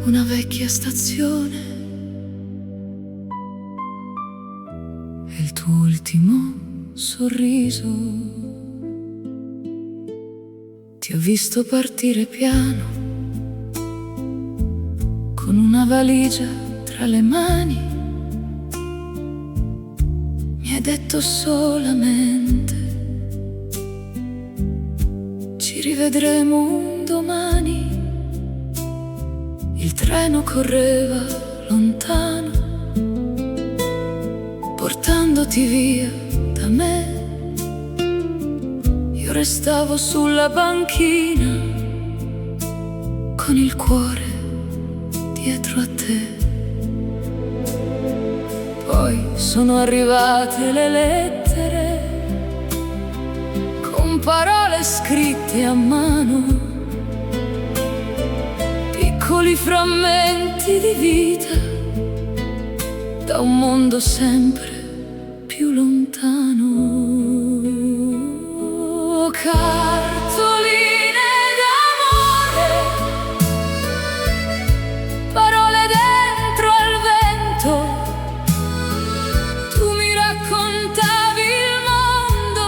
una vecchia stazione e il tuo ultimo sorriso. Ti ho visto partire piano con una valigia tra le mani. Mi hai detto solamente ci rivedremo un domani. Il treno correva lontano, portandoti via da me. Io restavo sulla banchina con il cuore dietro a te. Poi sono arrivate le lettere con parole scritte a mano, piccoli frammenti di vita da un mondo sempre più lontano. Cartoline d'amore, parole dentro al vento. Tu mi raccontavi il mondo,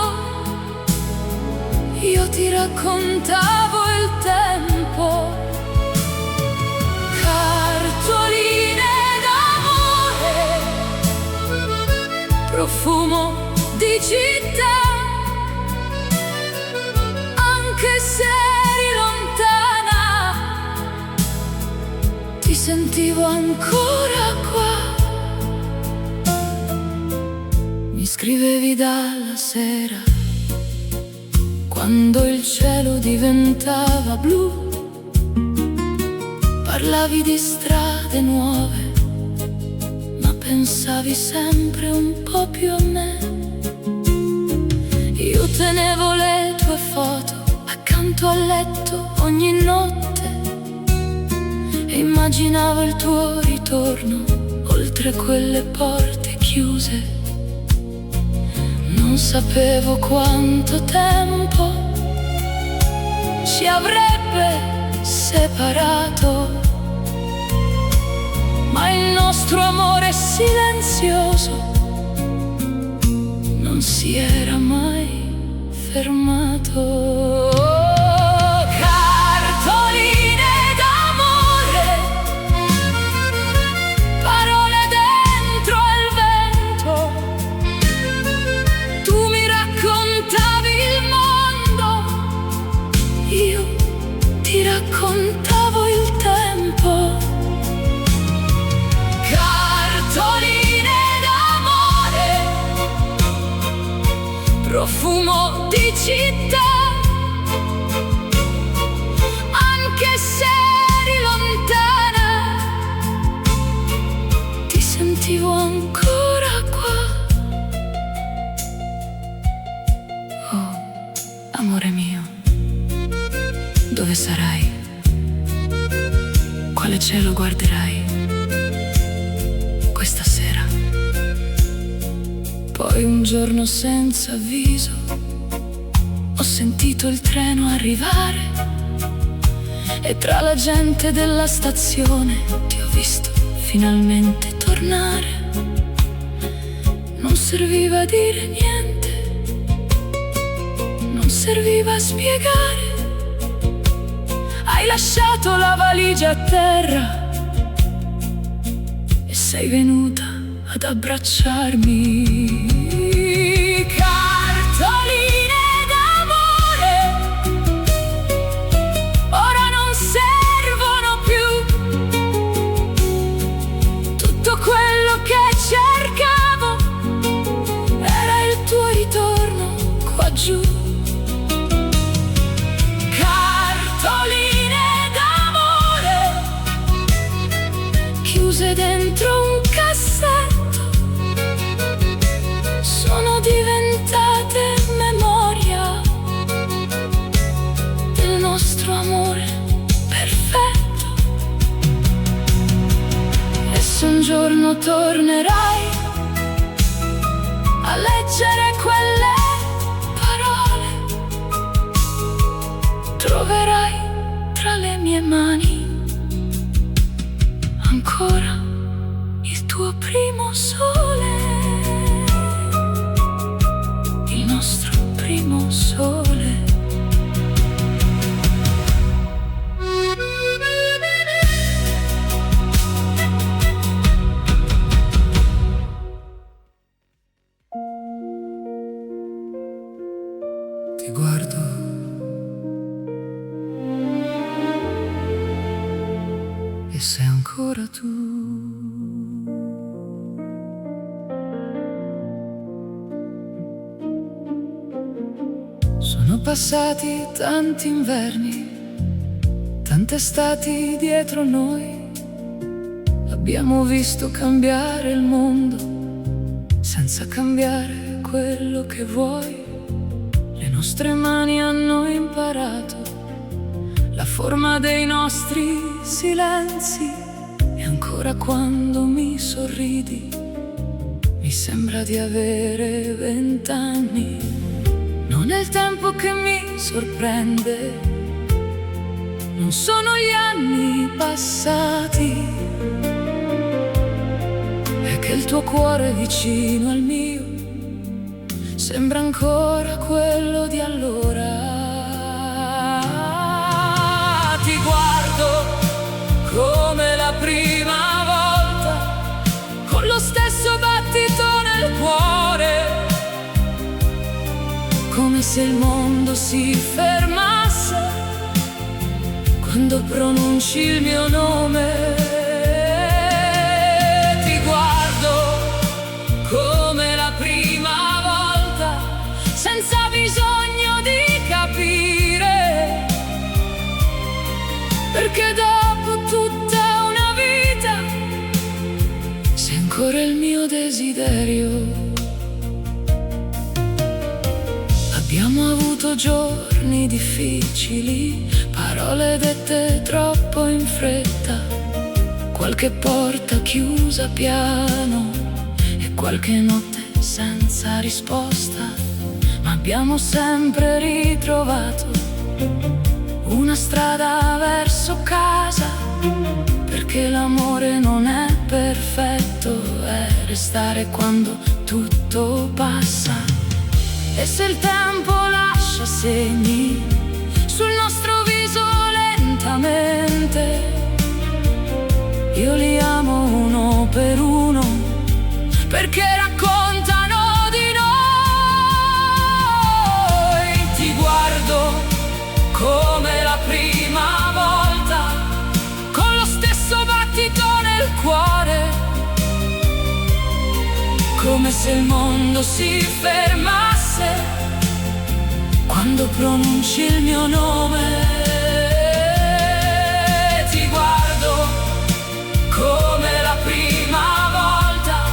io ti raccontavo il tempo. Profumo di città, anche se eri lontana, ti sentivo ancora qua. Mi scrivevi dalla sera, quando il cielo diventava blu. Parlavi di strade nuove, pensavi sempre un po' più a me. Io tenevo le tue foto accanto al letto ogni notte e immaginavo il tuo ritorno oltre quelle porte chiuse. Non sapevo quanto tempo ci avrebbe separato, ma il nostro amore silenzioso non si era mai fermato. Cartoline d'amore, parole dentro al vento. Tu mi raccontavi il mondo, io ti raccontavo il tempo. Profumo di città, anche se eri lontana, ti sentivo ancora qua. Oh, amore mio, dove sarai? Quale cielo guarderai questa sera? Poi un giorno senza avviso ho sentito il treno arrivare e tra la gente della stazione ti ho visto finalmente tornare. Non serviva dire niente, non serviva spiegare. Hai lasciato la valigia a terra e sei venuta ad abbracciarmi. Cartoline d'amore, ora non servono più. Tutto quello che cercavo era il tuo ritorno qua giù. Cartoline d'amore, chiuse dentro un cassetto, sono diventate memoria del nostro amore perfetto. E se un giorno tornerai a leggere quelle parole, troverai tra le mie mani ti guardo e sei ancora tu. Sono passati tanti inverni, tante estati dietro noi. Abbiamo visto cambiare il mondo senza cambiare quello che vuoi. Le nostre mani hanno imparato la forma dei nostri silenzi. E ancora quando mi sorridi mi sembra di avere 20 anni. Non è il tempo che mi sorprende, non sono gli anni passati, è che il tuo cuore vicino al mio sembra ancora quello di allora. Ti guardo come la prima volta, con lo stesso battito nel cuore, come se il mondo si fermasse quando pronunci il mio nome. Ti guardo come la prima volta, senza bisogno di capire, perché dopo tutta una vita sei ancora il mio desiderio. Abbiamo avuto giorni difficili, parole dette troppo in fretta, qualche porta chiusa piano e qualche notte senza risposta. Ma abbiamo sempre ritrovato una strada verso casa, perché l'amore non è perfetto, è restare quando tutto passa. E se il tempo lascia segni sul nostro viso lentamente, io li amo uno per uno, perché raccontano di noi. Ti guardo come la prima volta, con lo stesso battito nel cuore, come se il mondo si fermasse quando pronunci il mio nome. Ti guardo come la prima volta,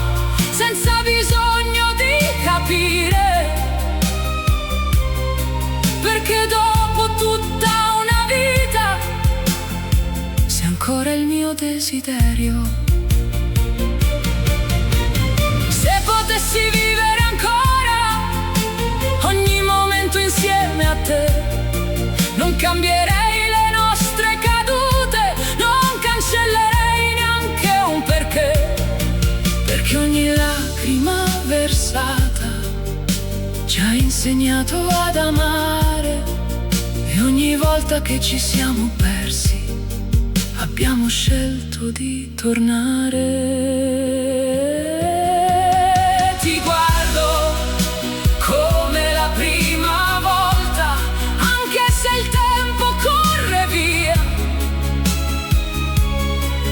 senza bisogno di capire, perché dopo tutta una vita sei ancora il mio desiderio. Se potessi vivere ancora ogni momento insieme a te, non cambierei le nostre cadute, non cancellerei neanche un perché, perché ogni lacrima versata ci ha insegnato ad amare, e ogni volta che ci siamo persi abbiamo scelto di tornare. Ti guardo come la prima volta, anche se il tempo corre via,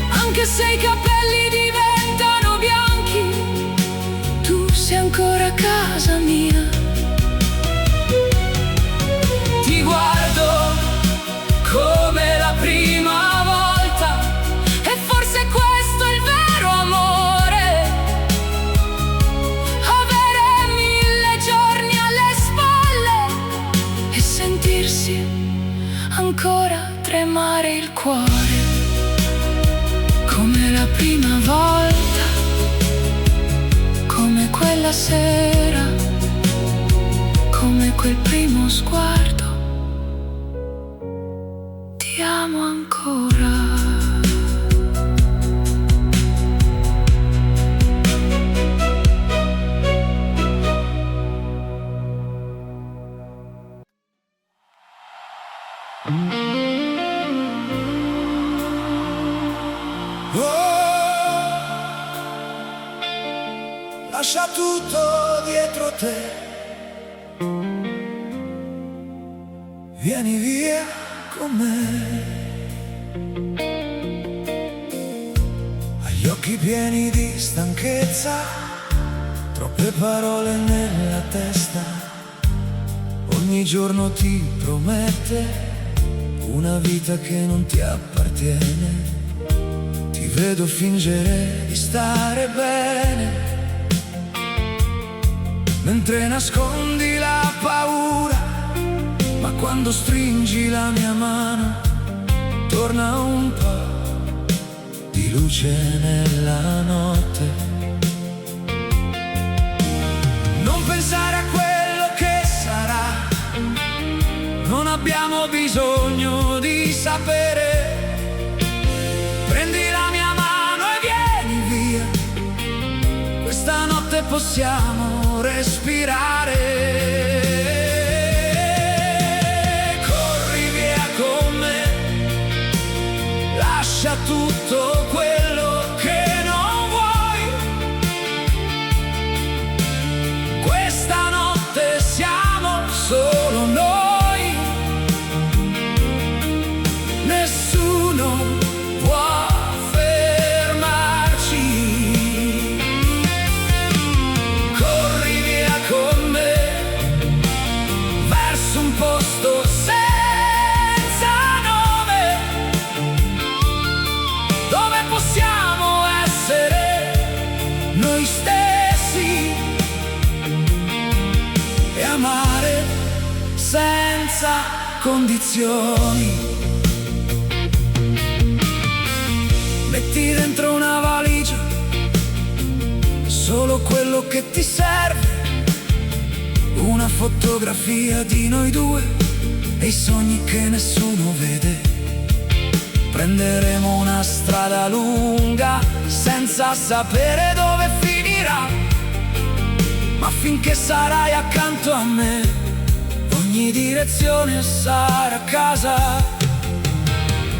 anche se i capelli diventano bianchi, tu sei ancora a casa mia. Ti guardo come la prima volta, e forse questo è il vero amore, avere 1000 giorni alle spalle e sentirsi ancora tremare il cuore, come la prima volta, come quella sera, come quel primo sguardo. Ti amo ancora. Lascia tutto dietro te, Vieni via con me. Hai gli occhi pieni di stanchezza, troppe parole nella testa. Ogni giorno ti promette una vita che non ti appartiene. Ti vedo fingere di stare bene, mentre nascondi la paura. Ma quando stringi la mia mano, torna un po' di luce nella notte. Non pensare a quello che sarà, non abbiamo bisogno di sapere. Prendi la mia mano e vieni via, questa notte possiamo respirare. Lascia tutto quello che non vuoi. Questa notte siamo solo noi. Nessuno può fermarci. Corri via con me verso un posto possiamo essere noi stessi e amare senza condizioni. Metti dentro una valigia solo quello che ti serve, una fotografia di noi due e i sogni che nessuno vede. Prenderemo una strada lunga senza sapere dove finirà, ma finché sarai accanto a me, ogni direzione sarà casa.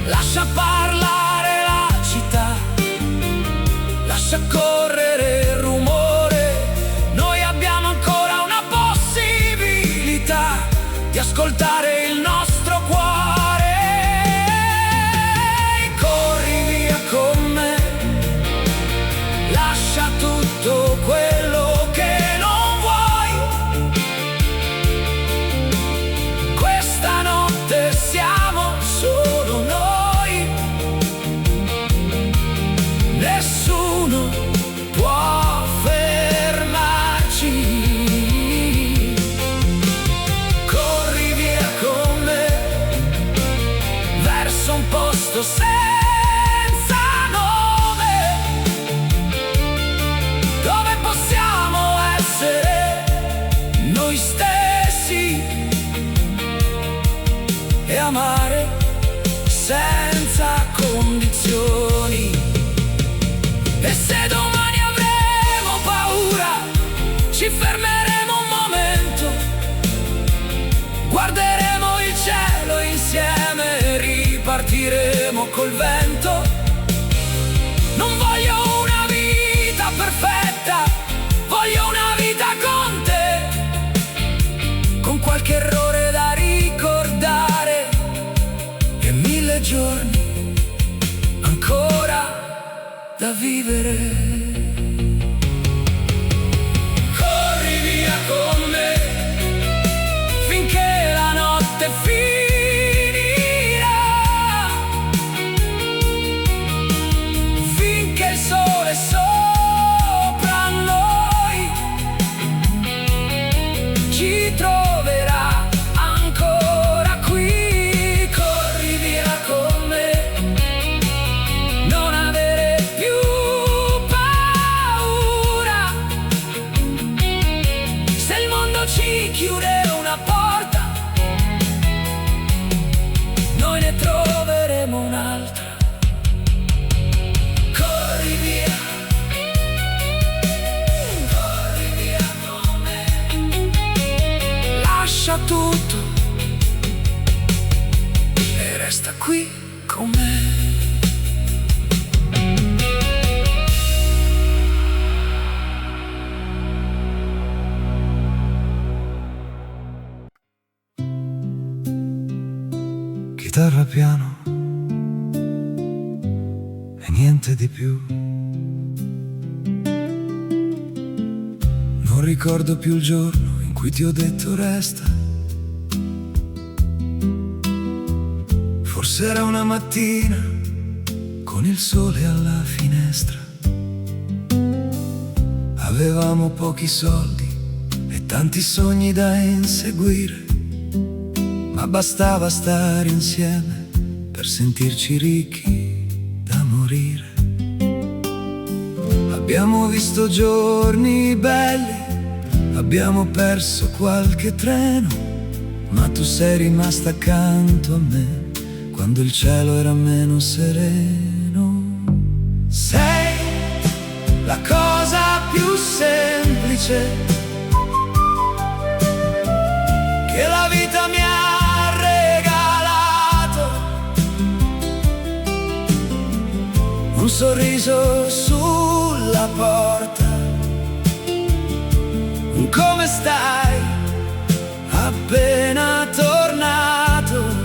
Lascia parlare la città, lascia correre il rumore. Noi abbiamo ancora una possibilità di ascoltare il nostro cuore. Con me, lascia tutto quello che non vuoi. Questa notte siamo solo noi. Nessuno può fermarci. Corri via con me verso un posto senza noi stessi e amare senza condizioni. E se domani avremo paura, ci fermeremo un momento, guarderemo il cielo insieme e ripartiremo col vento. Non voglio una vita perfetta, voglio una vita con te, con qualche errore da ricordare e 1000 giorni ancora da vivere. Corri via con me finché la notte finirà, finché il sole sopra noi ci troverà ancora qui. Corri via con me, non avere più paura. Se il mondo ci chiude una porta, noi ne troveremo un'altra. Corri via, corri via con me. Lascia tutto e resta qui con me. chitarra piano e niente di più. Non ricordo più il giorno in cui ti ho detto resta. Forse era una mattina con il sole alla finestra. Avevamo pochi soldi e tanti sogni da inseguire, ma bastava stare insieme per sentirci ricchi da morire. Abbiamo visto giorni belli, abbiamo perso qualche treno, ma tu sei rimasta accanto a me quando il cielo era meno sereno. Sei la cosa più semplice che la vita mi ha regalato. Un sorriso sulla porta, un come stai appena tornato.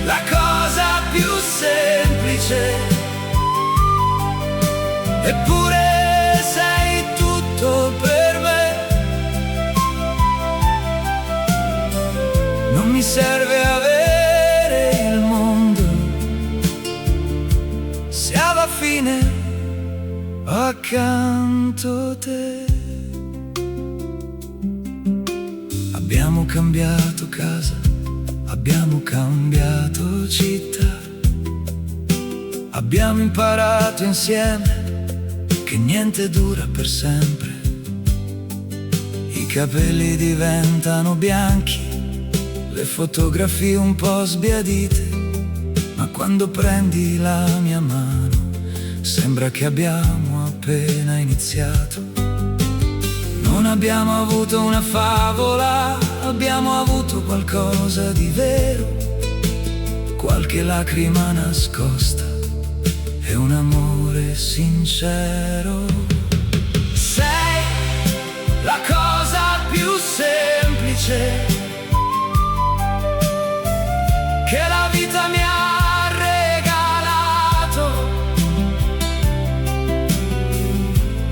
La cosa più semplice, eppure sei tutto per me. Non mi serve avere il mondo se alla fine ho accanto te. Abbiamo cambiato casa, abbiamo cambiato città, abbiamo imparato insieme che niente dura per sempre. I capelli diventano bianchi, le fotografie un po' sbiadite, ma quando prendi la mia mano sembra che abbiamo appena iniziato. Non abbiamo avuto una favola, abbiamo avuto qualcosa di vero, qualche lacrima nascosta e un amore sincero. Sei la cosa più semplice che la vita mi ha regalato.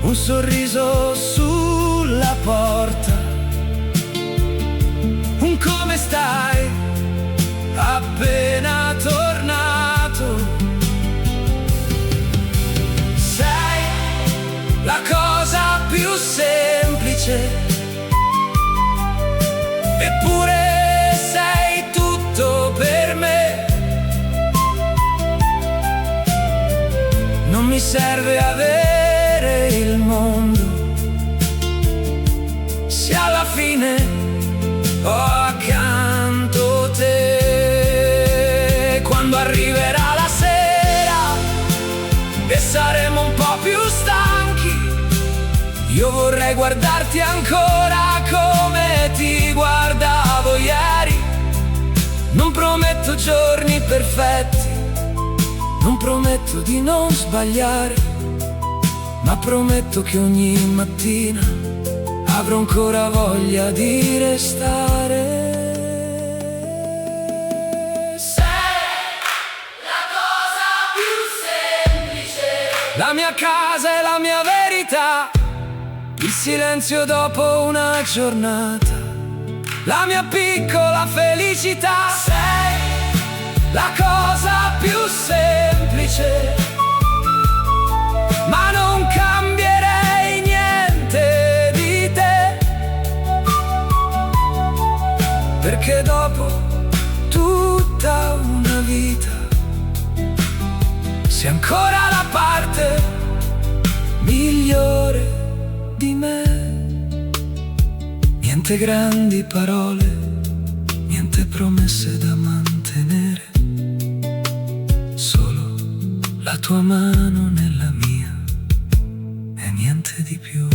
Un sorriso sulla porta, un come stai appena tornato. Sei la cosa più semplice, eppure sei tutto per me. Non mi serve avere il mondo se alla fine ho accanto te. Quando arriverà la sera e saremo un po' più stanchi, io vorrei guardarti ancora come ti guardavo ieri. Non prometto giorni perfetti, non prometto di non sbagliare, ma prometto che ogni mattina avrò ancora voglia di restare. La mia casa è la mia verità, il silenzio dopo una giornata, la mia piccola felicità. Sei la cosa più semplice, ma non cambierei niente di te, perché dopo tutta una vita sei ancora la parte migliore di me. Niente grandi parole, niente promesse da mantenere, solo la tua mano nella mia e niente di più.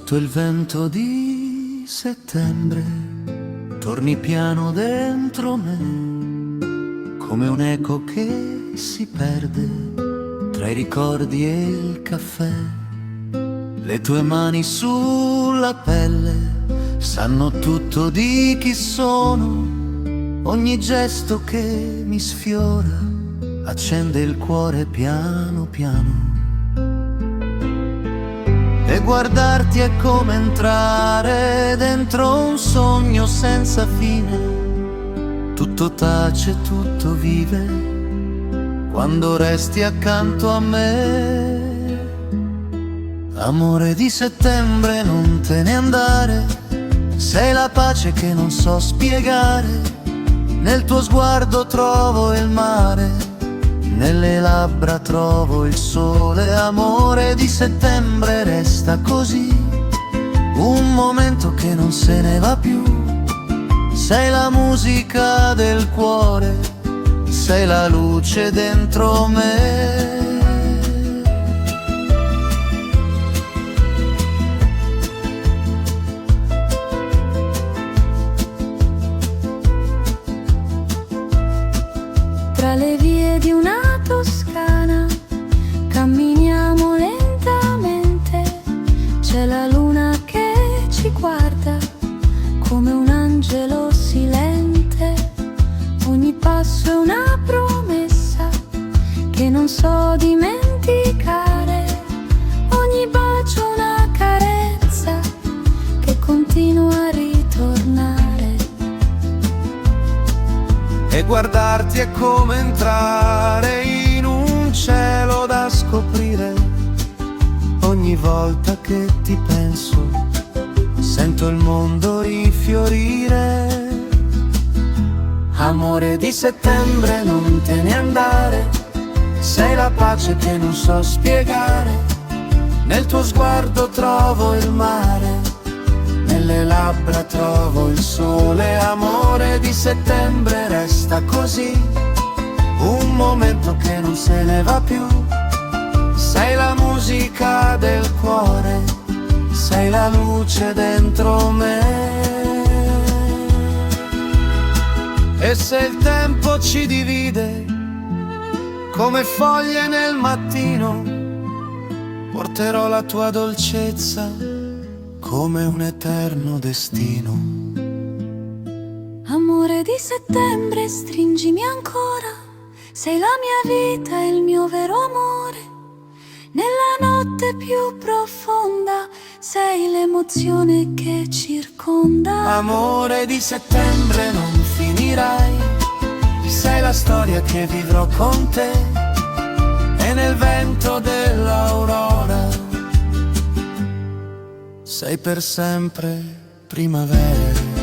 Sotto il vento di settembre torni piano dentro me, come un eco che si perde tra i ricordi e il caffè. Le tue mani sulla pelle sanno tutto di chi sono, ogni gesto che mi sfiora accende il cuore piano piano. E guardarti è come entrare dentro un sogno senza fine. Tutto tace, tutto vive quando resti accanto a me. Amore di settembre, non te ne andare, sei la pace che non so spiegare. Nel tuo sguardo trovo il mare, nelle labbra trovo il sole. Amore di settembre, resta così, un momento che non se ne va più. Sei la musica del cuore, sei la luce dentro me. Tra le vie di una Toscana camminiamo lentamente, c'è la luna che ci guarda come un angelo silente. Ogni passo è una promessa che non so dimenticare, ogni bacio una carezza che continua a ritornare. E guardarti è come entrare in un cielo da scoprire. Ogni volta che ti penso, sento il mondo rifiorire. Amore di settembre, non te ne andare, sei la pace che non so spiegare. Nel tuo sguardo trovo il mare, nelle labbra trovo il sole. Amore di settembre, resta così, un momento che non se ne va più. Sei la musica del cuore, sei la luce dentro me. E se il tempo ci divide come foglie nel mattino, porterò la tua dolcezza come un eterno destino. Amore di settembre, stringimi ancora, sei la mia vita e il mio vero amore. Nella notte più profonda sei l'emozione che circonda. Amore di settembre, non finirai, sei la storia che vivrò con te. E nel vento dell'aurora sei per sempre primavera.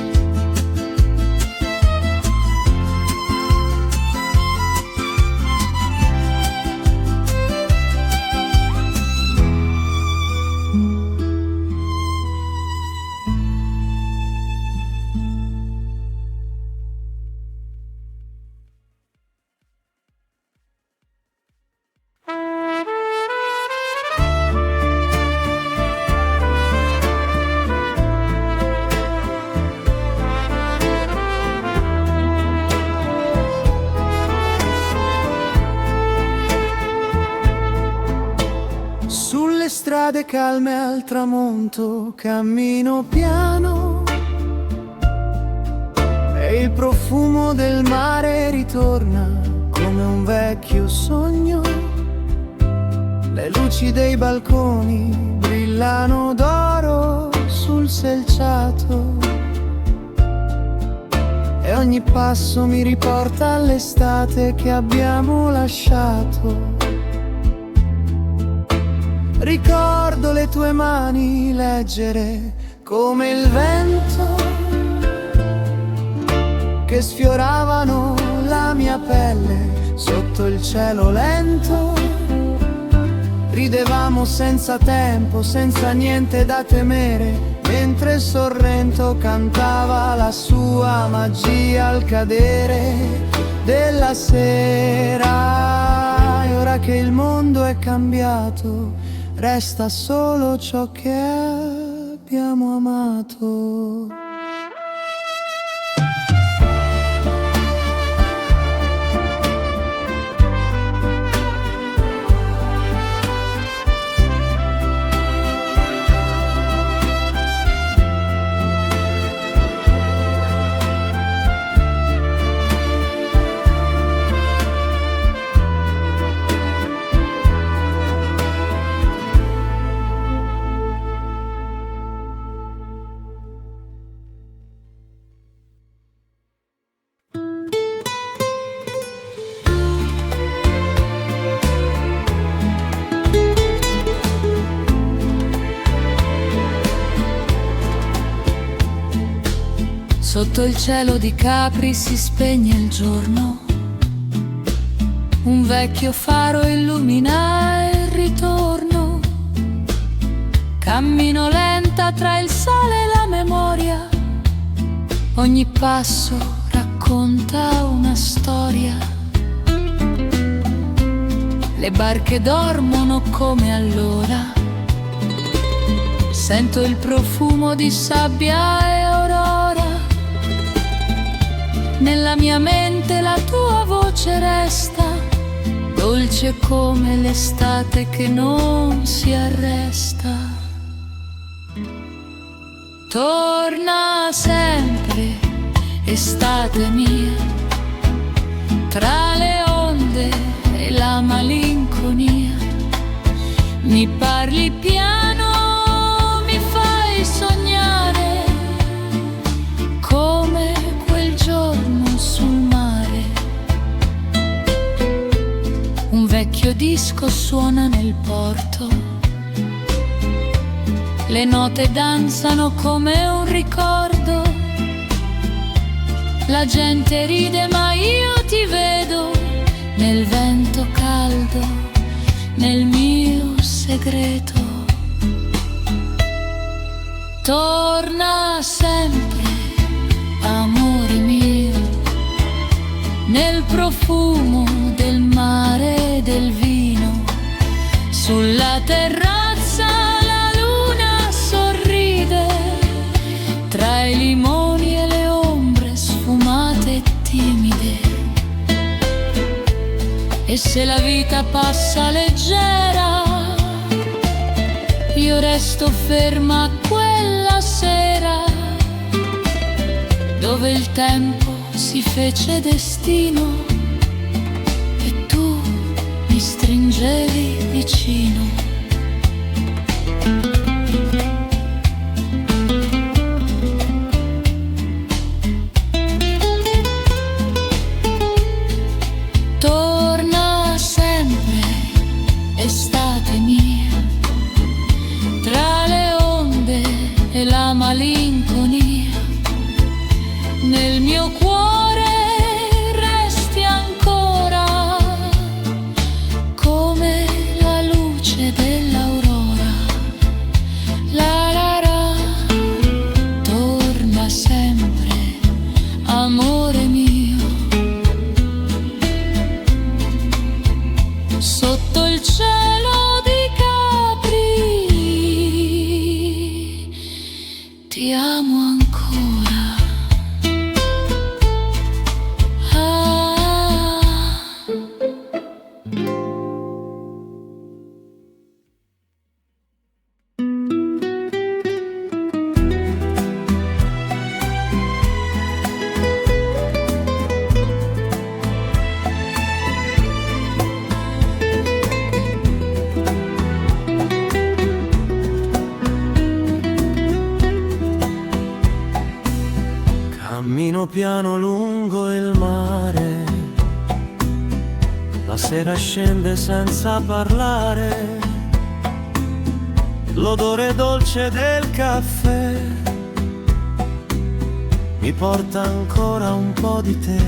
Sulle strade calme al tramonto cammino piano e il profumo del mare ritorna come un vecchio sogno. Le luci dei balconi brillano d'oro sul selciato e ogni passo mi riporta all'estate che abbiamo lasciato. Ricordo le tue mani leggere come il vento che sfioravano la mia pelle sotto il cielo lento. Ridevamo senza tempo, senza niente da temere, mentre Sorrento cantava la sua magia al cadere della sera. E ora che il mondo è cambiato, resta solo ciò che è abbiamo amato. Sotto il cielo di Capri si spegne il giorno, un vecchio faro illumina il ritorno. Cammino lenta tra il sale e la memoria, ogni passo racconta una storia. Le barche dormono come allora, sento il profumo di sabbia e aurora. Nella mia mente la tua voce resta, dolce come l'estate che non si arresta. Torna sempre, estate mia, tra le onde e la malinconia. Mi parli piano, mi fai sognare come quel giorno sul mare. Un vecchio disco suona nel porto, le note danzano come un ricordo. La gente ride ma io ti vedo nel vento caldo, nel mio segreto. Torna sempre, amore mio, nel profumo del mare e del vino. Sulla terrazza la luna sorride, tra i limoni e le ombre sfumate e timide. E se la vita passa leggera, io resto ferma quella sera, dove il tempo si fece destino e tu mi stringevi vicino. Torna sempre, estate mia, tra le onde e la malinconia. Nel mio cuore resti ancora come la luce dell'aurora. La la la, torna sempre, amore mio. Sotto il cielo di Capri ti amo ancora. Cammino piano lungo il mare, la sera scende senza parlare, l'odore dolce del caffè mi porta ancora un po' di te.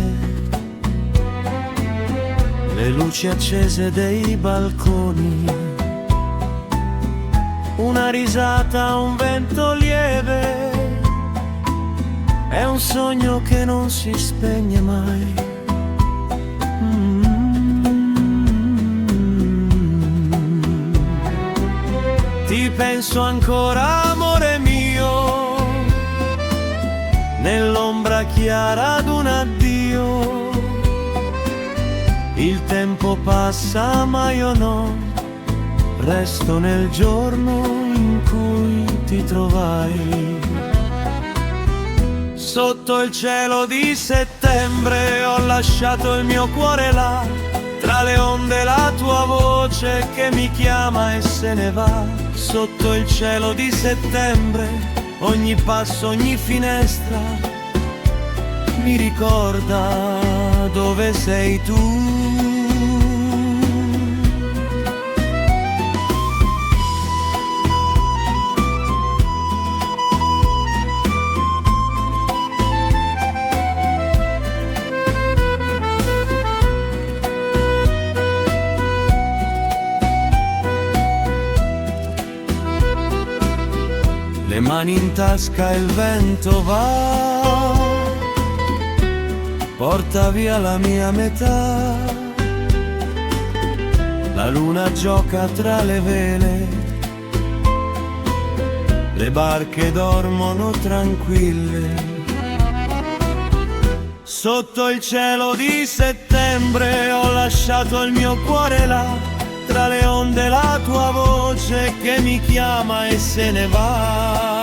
Le luci accese dei balconi, una risata, un vento lieve. È un sogno che non si spegne mai. Ti penso ancora, amore mio, chiara ad un addio. Il tempo passa ma io no, resto nel giorno in cui ti trovai. Sotto il cielo di settembre ho lasciato il mio cuore là, tra le onde la tua voce che mi chiama e se ne va. Sotto il cielo di settembre ogni passo, ogni finestra mi ricorda dove sei tu. Le mani in tasca il vento va, porta via la mia metà. La luna gioca tra le vele, le barche dormono tranquille. Sotto il cielo di settembre ho lasciato il mio cuore là, tra le onde la tua voce che mi chiama e se ne va.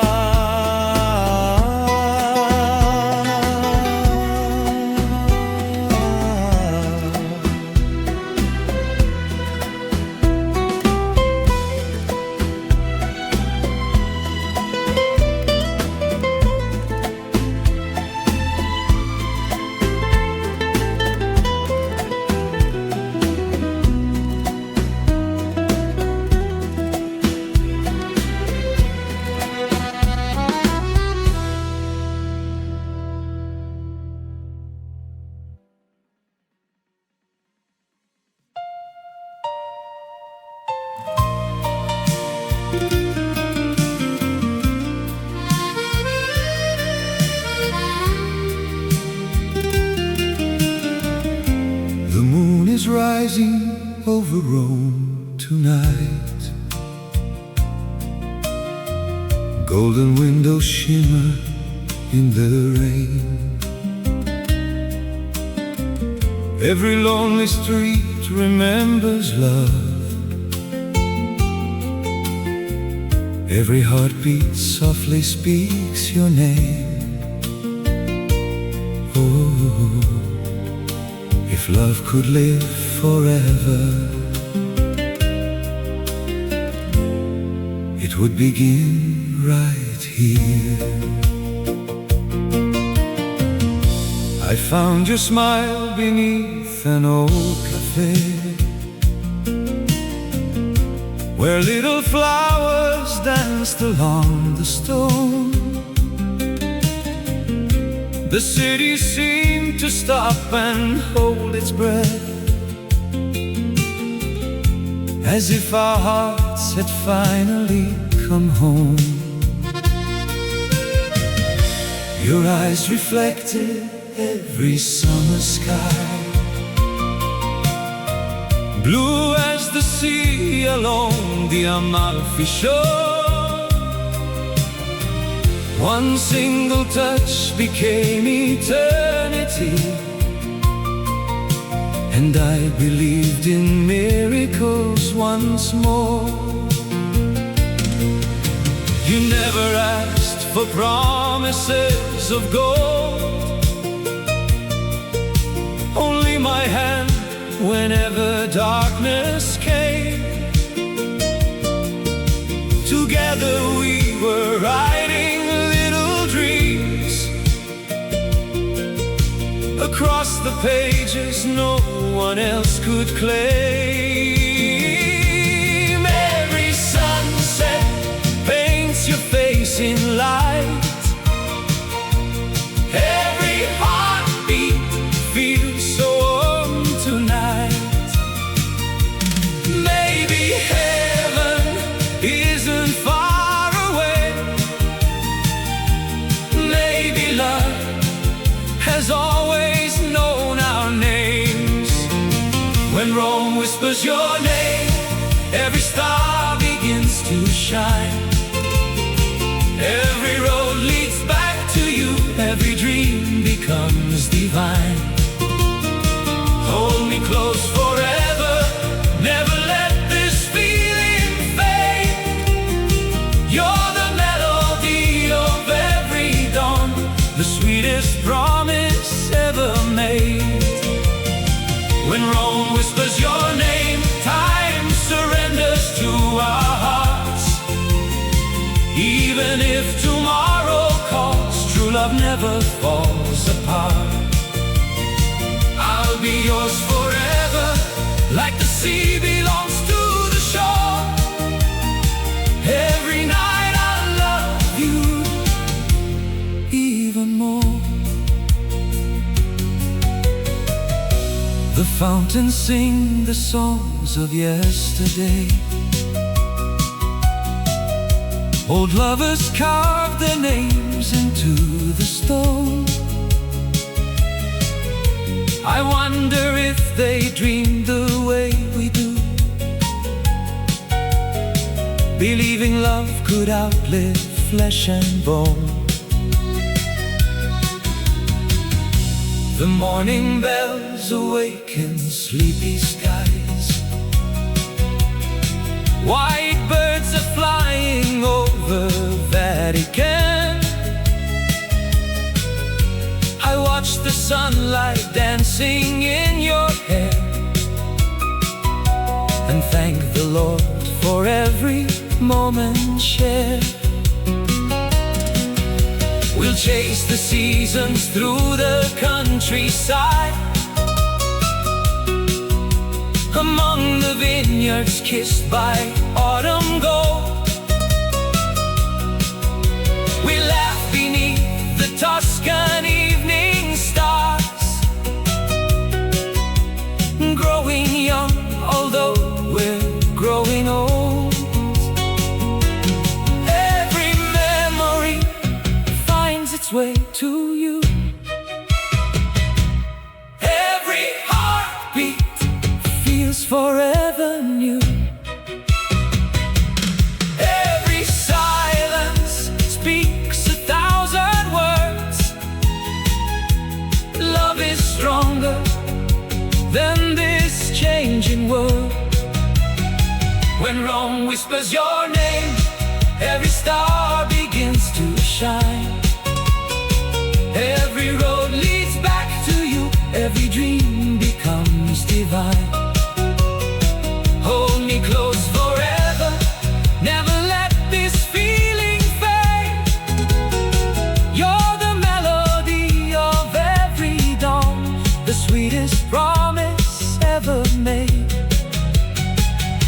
The moon is rising over Rome tonight. Golden windows shimmer in the rain. Every lonely street remembers love. Every heartbeat softly speaks your name. Oh, if love could live forever, it would begin right here. I found your smile beneath an old cafe, where little flowers danced along the stone. The city seemed to stop and hold its breath, as if our hearts had finally come home. Your eyes reflected every summer sky, blue as the sea along the Amalfi Shore. One single touch became eternity, and I believed in miracles once more. You never asked for promises of gold, only my hand whenever darkness came. Together we were writing little dreams across the pages no one else could claim. Every sunset paints your face in light. Every heartbeat feels so warm tonight. Maybe heaven isn't far away. Maybe love has always known our names. When Rome whispers your name, every star begins to shine. Every road sweetest promise ever made. When Rome whispers your name, time surrenders to our hearts. Even if tomorrow calls, true love never falls apart. I'll be yours forever, like the sea belongs to the shore. Every night I'll love you even more. The fountains sing the songs of yesterday. Old lovers carve their names into the stone. I wonder if they dream the way we do, believing love could outlive flesh and bone. The morning bells awaken sleepy skies. White birds are flying over Vatican. I watch the sunlight dancing in your hair, and thank the Lord for every moment shared. We'll chase the seasons through the countryside, among the vineyards kissed by autumn gold. We laugh beneath the Tuscan evening stars, growing young although we're growing old. Every memory finds its way to you. Every heartbeat feels forever new. Every silence speaks 1,000 words. Love is stronger than this changing world. When Rome whispers your name, every star begins to shine. Every road leads back to you, every dream becomes divine. Hold me close forever, never let this feeling fade. You're the melody of every dawn, the sweetest promise ever made.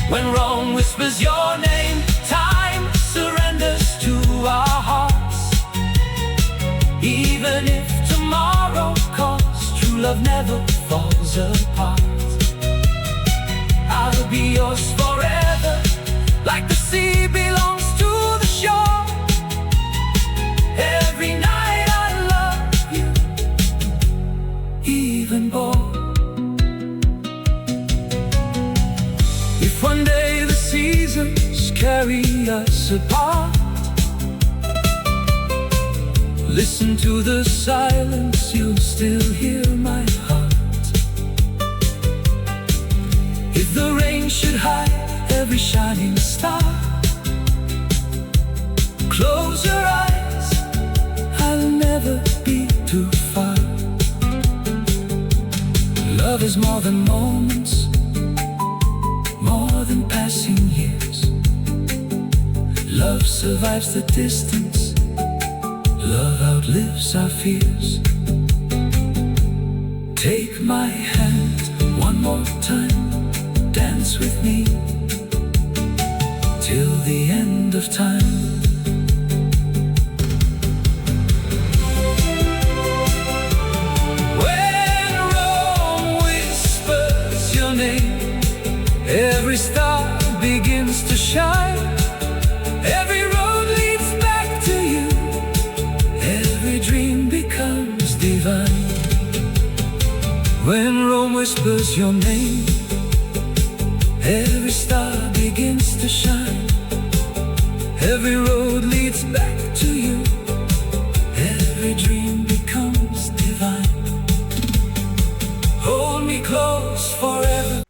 When Rome whispers your name, time surrenders to our hearts. Even if tomorrow calls, true love never falls apart. I'll be yours forever, like the sea belongs to the shore. Every night I love you even more. If one day the seasons carry us apart, listen to the silence, you'll still hear my heart. If the rain should hide every shining star, close your eyes, I'll never be too far. Love is more than moments, more than passing years. Love survives the distance, love outlives our fears. Take my hand one more time, dance with me till the end of time. When Rome whispers your name, every star begins to shine. Every road leads back to you, every dream becomes divine. When Rome whispers your name, every star begins to shine. Every road leads back to you, every dream becomes divine. Hold me close forever.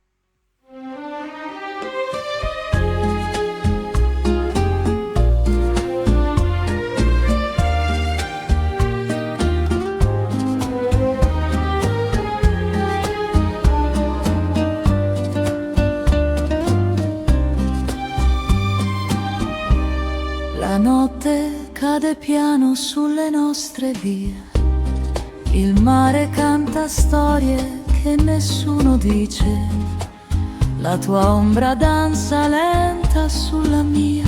scorre piano sulle nostre vie, il mare canta storie che nessuno dice, la tua ombra danza lenta sulla mia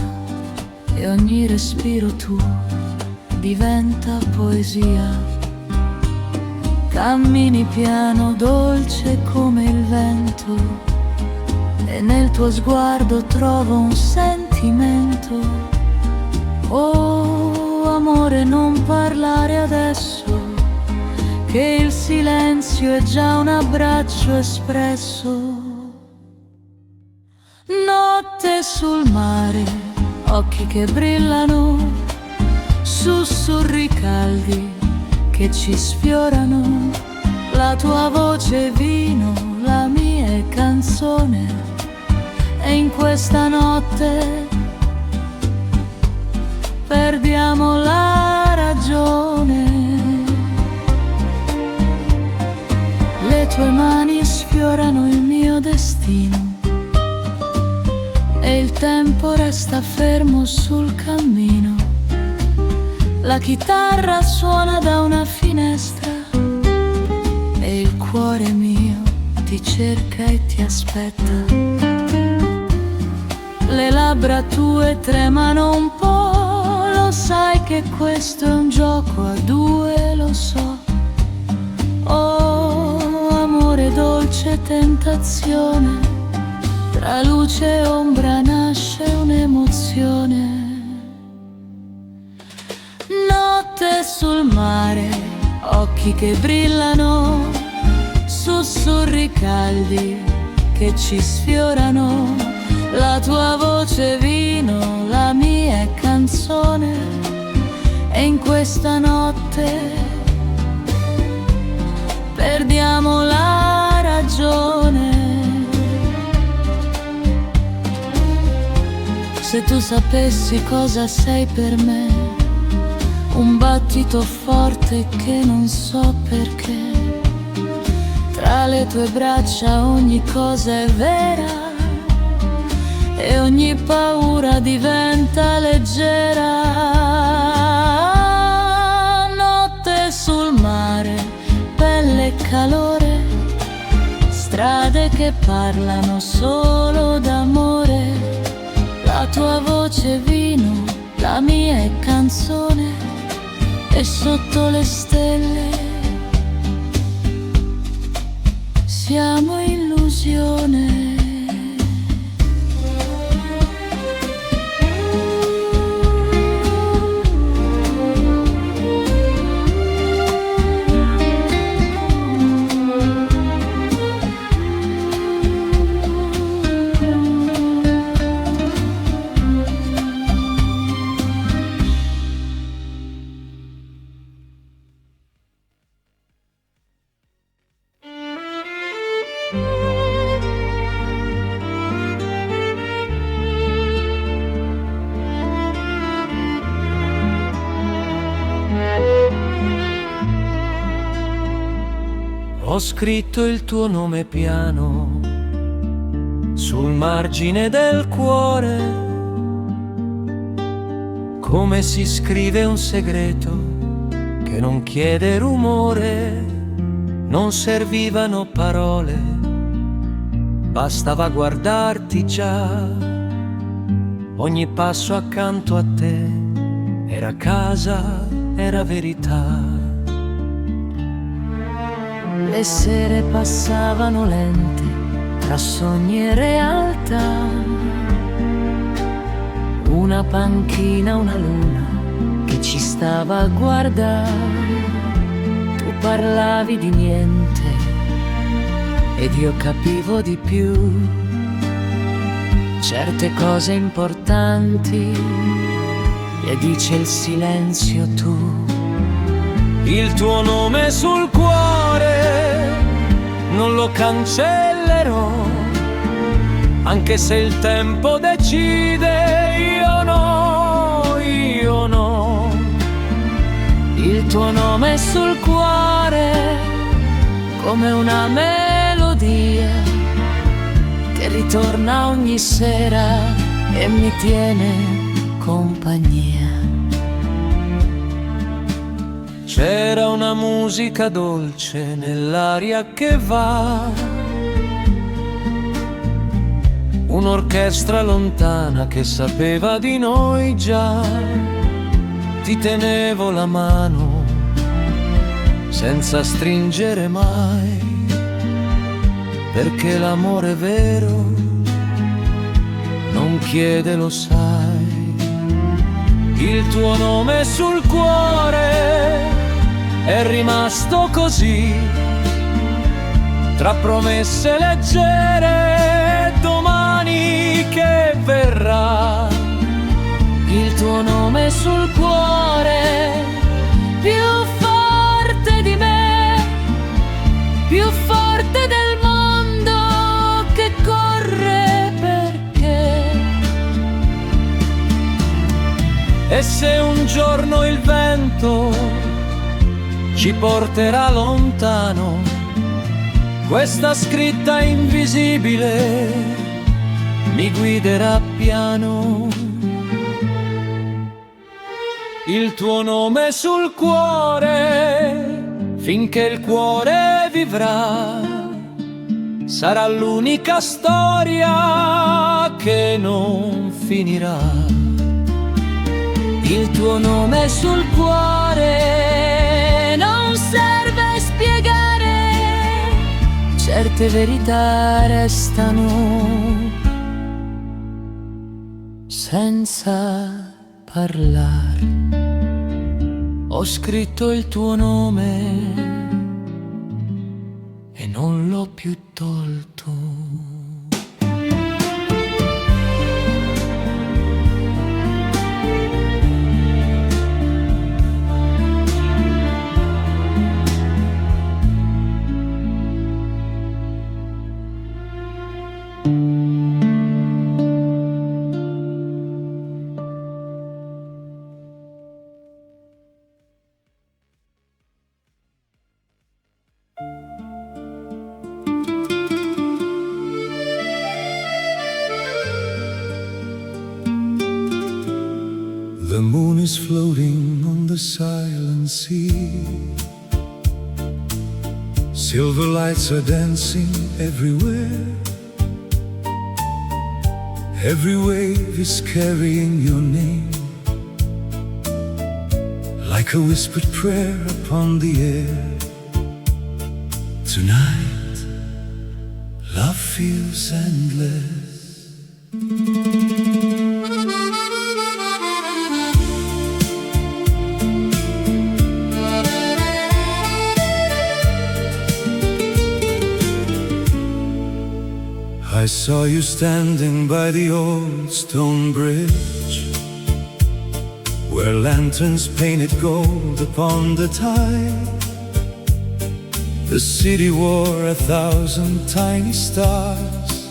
e ogni respiro tuo diventa poesia. Cammini piano, dolce come il vento, e nel tuo sguardo trovo un sentimento. Oh, amore, non parlare adesso, che il silenzio è già un abbraccio espresso. Notte sul mare, occhi che brillano, sussurri caldi che ci sfiorano, la tua voce è vino, la mia è canzone, e in questa notte perdiamo la ragione. Le tue mani sfiorano il mio destino e il tempo resta fermo sul cammino. La chitarra suona da una finestra e il cuore mio ti cerca e ti aspetta. Le labbra tue tremano un po', lo sai che questo è un gioco a due, lo so. Oh, amore, dolce tentazione, tra luce e ombra nasce un'emozione. Notte sul mare, occhi che brillano, sussurri caldi che ci sfiorano, la tua voce è vino, la mia è canzone, e in questa notte perdiamo la ragione. Se tu sapessi cosa sei per me, un battito forte che non so perché, tra le tue braccia ogni cosa è vera e ogni paura diventa leggera. Notte sul mare, pelle e calore, strade che parlano solo d'amore, la tua voce è vino, la mia è canzone, e sotto le stelle siamo illusione. Ho scritto il tuo nome piano sul margine del cuore, come si scrive un segreto che non chiede rumore. Non servivano parole, bastava guardarti già. Ogni passo accanto a te era casa, era verità. Le sere passavano lente tra sogni e realtà, una panchina, una luna che ci stava a guardare. Tu parlavi di niente ed io capivo di più, certe cose importanti le dice il silenzio tu. Il tuo nome sul cuore non lo cancellerò, anche se il tempo decide. Io no, io no. Il tuo nome sul cuore come una melodia che ritorna ogni sera e mi tiene compagnia. C'era una musica dolce nell'aria che va, un'orchestra lontana che sapeva di noi già. Ti tenevo la mano senza stringere mai, perché l'amore vero non chiede, lo sai. Il tuo nome sul cuore è rimasto così, tra promesse leggere, domani che verrà. Il tuo nome sul cuore, più forte di me, più forte del mondo che corre, perché. E se un giorno il vento ci porterà lontano, questa scritta invisibile mi guiderà piano. Il tuo nome sul cuore, finché il cuore vivrà, sarà l'unica storia che non finirà. Il tuo nome sul cuore non serve spiegare, certe verità restano senza parlare. Ho scritto il tuo nome e non l'ho più tolto. The moon is floating on the silent sea. Silver lights are dancing everywhere. Every wave is carrying your name, like a whispered prayer upon the air. Tonight, love feels endless. I saw you standing by the old stone bridge, where lanterns painted gold upon the tide. The city wore 1,000 tiny stars,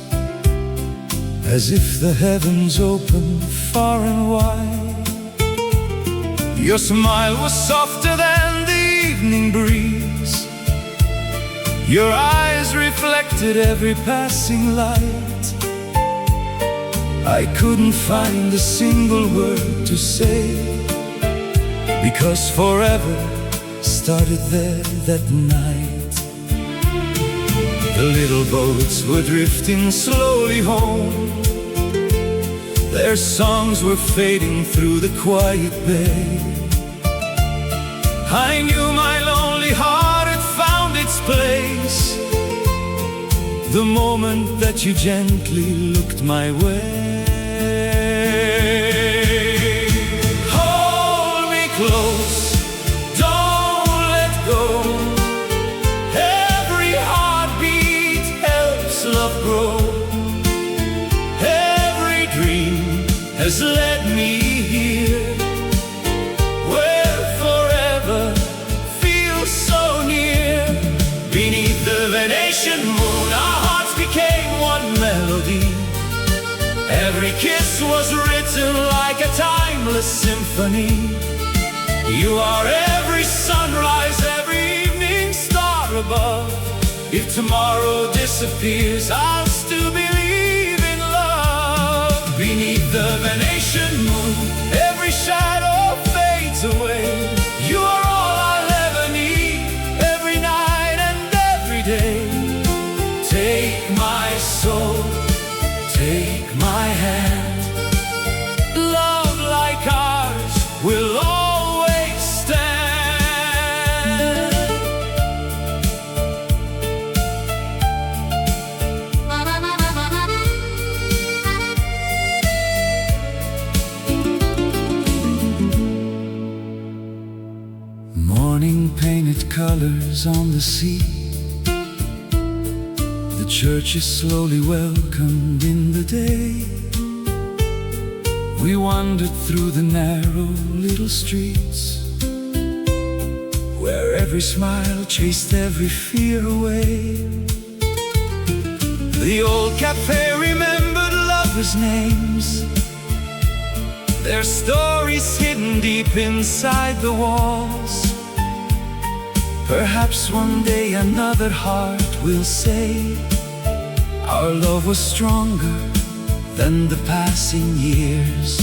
as if the heavens opened far and wide. Your smile was softer than the evening breeze. Your eyes reflected every passing light. I couldn't find a single word to say, because forever started there that night. The little boats were drifting slowly home. Their songs were fading through the quiet bay. I knew my lonely heart had found its place the moment that you gently looked my way. Hold me close, don't let go. Every heartbeat helps love grow. Every dream has led me here, where forever feels so near. Beneath the Venetian moon, our hearts became one melody. Every kiss was written like a timeless symphony. You are every sunrise, every evening star above. If tomorrow disappears, I'll still believe in love. Beneath the Venetian moon, every shadow fades away. You are all I'll morning painted colors on the sea. The church is slowly welcomed in the day. We wandered through the narrow little streets, where every smile chased every fear away. The old cafe remembered lovers' names, their stories hidden deep inside the walls. Perhaps one day another heart will say, our love was stronger than the passing years.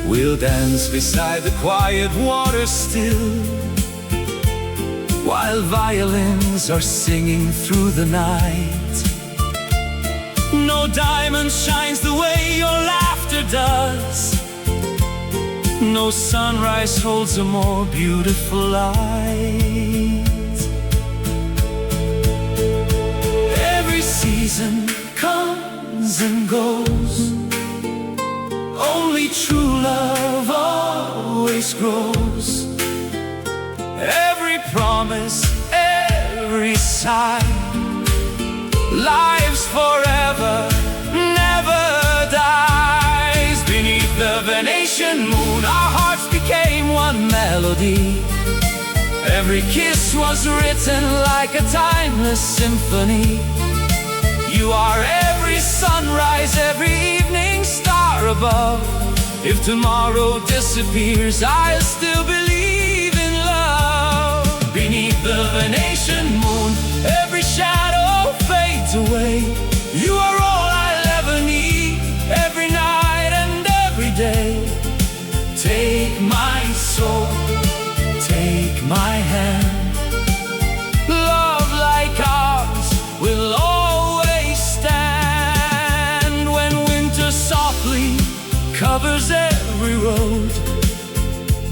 We'll dance beside the quiet water still, while violins are singing through the night. No diamond shines the way your laughter does. No sunrise holds a more beautiful light. Every season comes and goes, only true love always grows. Every promise, every sigh, lives forever, never dies. Beneath the Venetian moon, our hearts became one melody. Every kiss was written like a timeless symphony. You are every sunrise, every evening star above. If tomorrow disappears, I'll still believe in love. Beneath the Venetian moon, every shadow fades away. You are all I'll ever need, every night and every day. Take my soul, take my hand. Love like ours will always stand. When winter softly covers every road,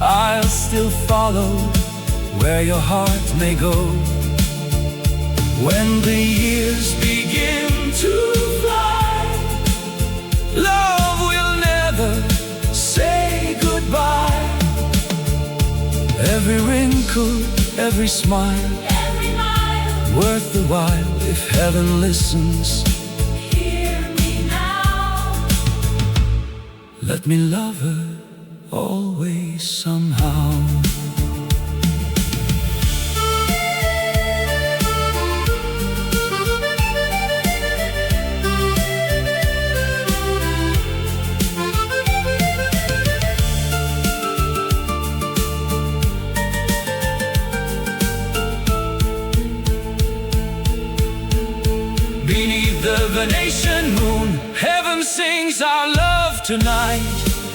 I'll still follow where your heart may go. When the years begin to fly, love will never say goodbye. Every wrinkle, every smile, Every mile, worth the while if heaven listens. hear me now. Let me love her always somehow. Beneath the Venetian moon, heaven sings our love tonight.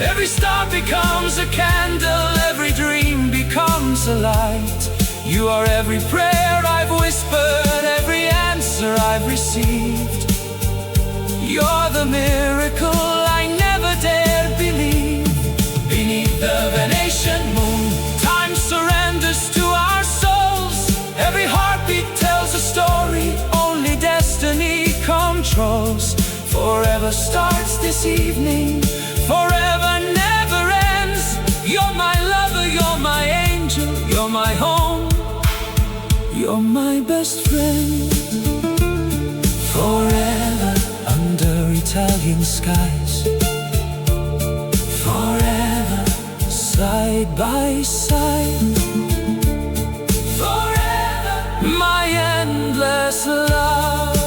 Every star becomes a candle, every dream becomes a light. You are every prayer I've whispered, every answer I've received. You're the miracle I never dared believe. Beneath the Venetian moon, time surrenders to our souls. Every heartbeat tells a story only destiny controls. Forever starts this evening, forever never ends. You're my lover, you're my angel, you're my home, you're my best friend. Forever under Italian skies, forever side by side, forever my endless love.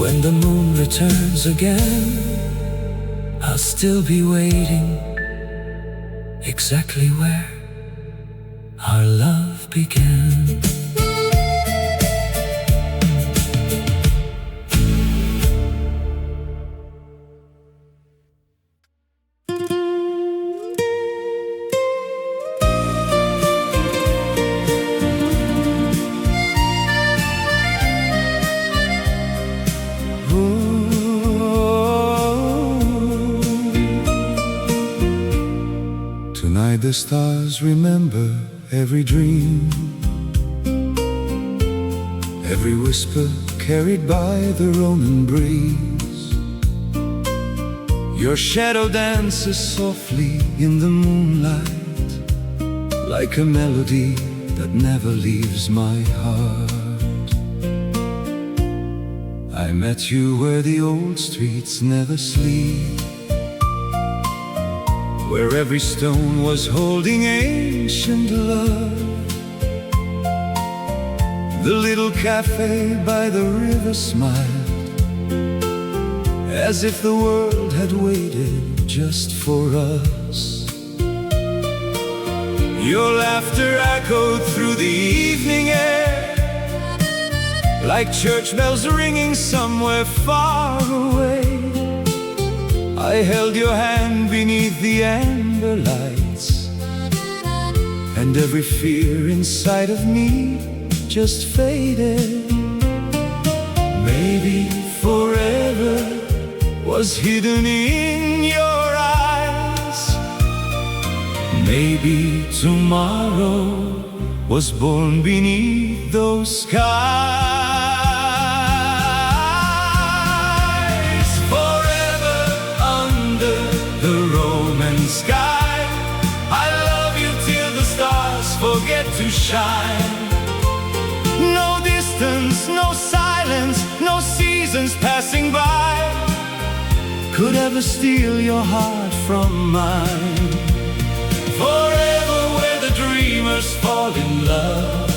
When the moon returns again, I'll still be waiting, exactly where our love began. Tonight the stars remember every dream, every whisper carried by the Roman breeze. Your shadow dances softly in the moonlight, like a melody that never leaves my heart. I met you where the old streets never sleep, where every stone was holding ancient love. The little cafe by the river smiled, as if the world had waited just for us. Your laughter echoed through the evening air, like church bells ringing somewhere far away. I held your hand beneath the amber lights, and every fear inside of me just faded. Maybe forever was hidden in your eyes. Maybe tomorrow was born beneath those skies. Forever under the Roman sky, I love you till the stars forget to shine. No distance, no silence, no seasons passing by could ever steal your heart from mine. Forever where the dreamers fall in love,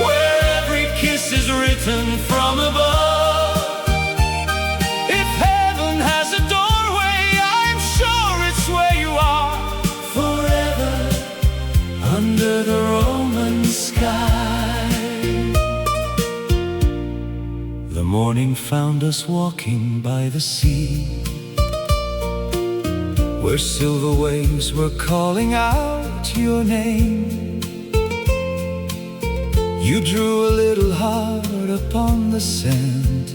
where every kiss is written from above. If heaven has a doorway, I'm sure it's where you are. Forever under the Roman sky. The morning found us walking by the sea, where silver waves were calling out your name. You drew a little heart upon the sand,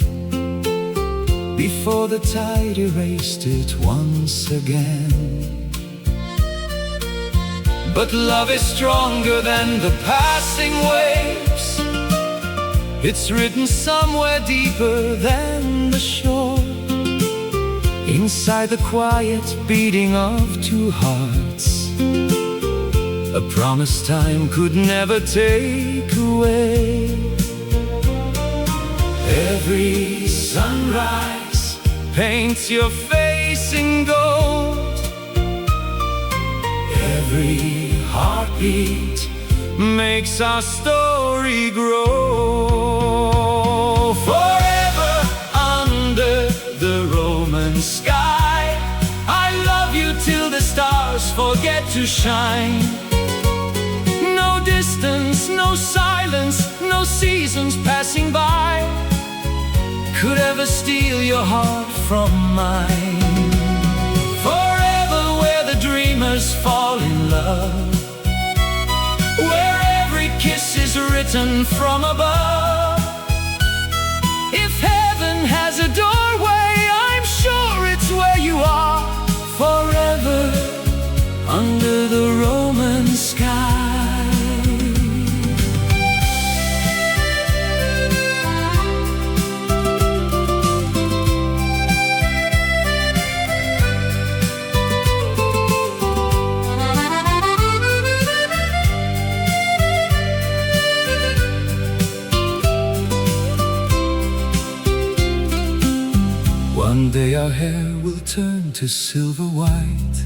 before the tide erased it once again. But love is stronger than the passing waves. It's written somewhere deeper than the shore, inside the quiet beating of two hearts, a promise time could never take away. Every sunrise paints your face in gold, every heartbeat makes our story grow. Forever under the Roman sky, I love you till the stars forget to shine. No distance, no silence, no seasons passing by could ever steal your heart from mine. Forever where the dreamers fall in love, where every kiss is written from above. If heaven has a doorway, I'm sure it's where you are. Forever under the Roman sky. One day our hair will turn to silver white.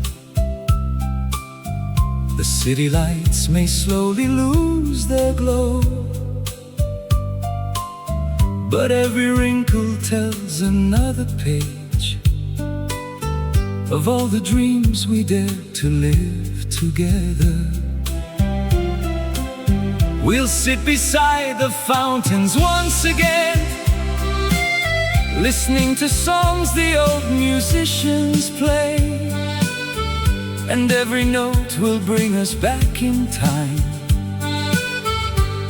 The city lights may slowly lose their glow, but every wrinkle tells another page of all the dreams we dared to live together. We'll sit beside the fountains once again, listening to songs the old musicians play, and every note will bring us back in time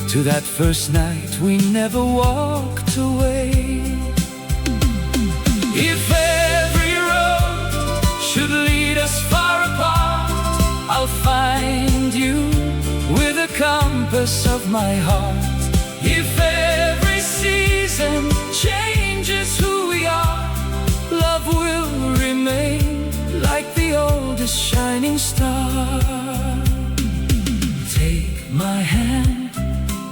to that first night we never walked away. If every road should lead us far apart, I'll find you with a compass of my heart. If every season changes who we are, love will remain. star. Take my hand,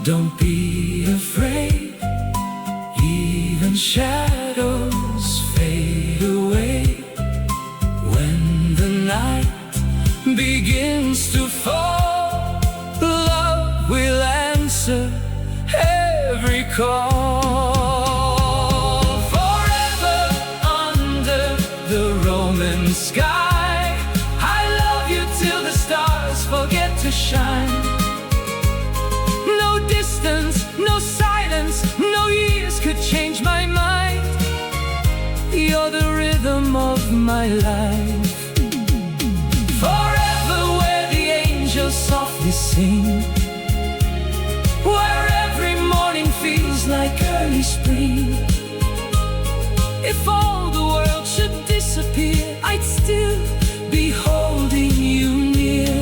don't be afraid. Even shadows fade away when the night begins to fall. Love will answer every call. Forever under the Roman sky, I love you till the stars forget to shine. No distance, no silence, no years could change my mind. You're the rhythm of my life. Forever where the angels softly sing, where every morning feels like early spring. If all the world should disappear, I'd still be holding you near.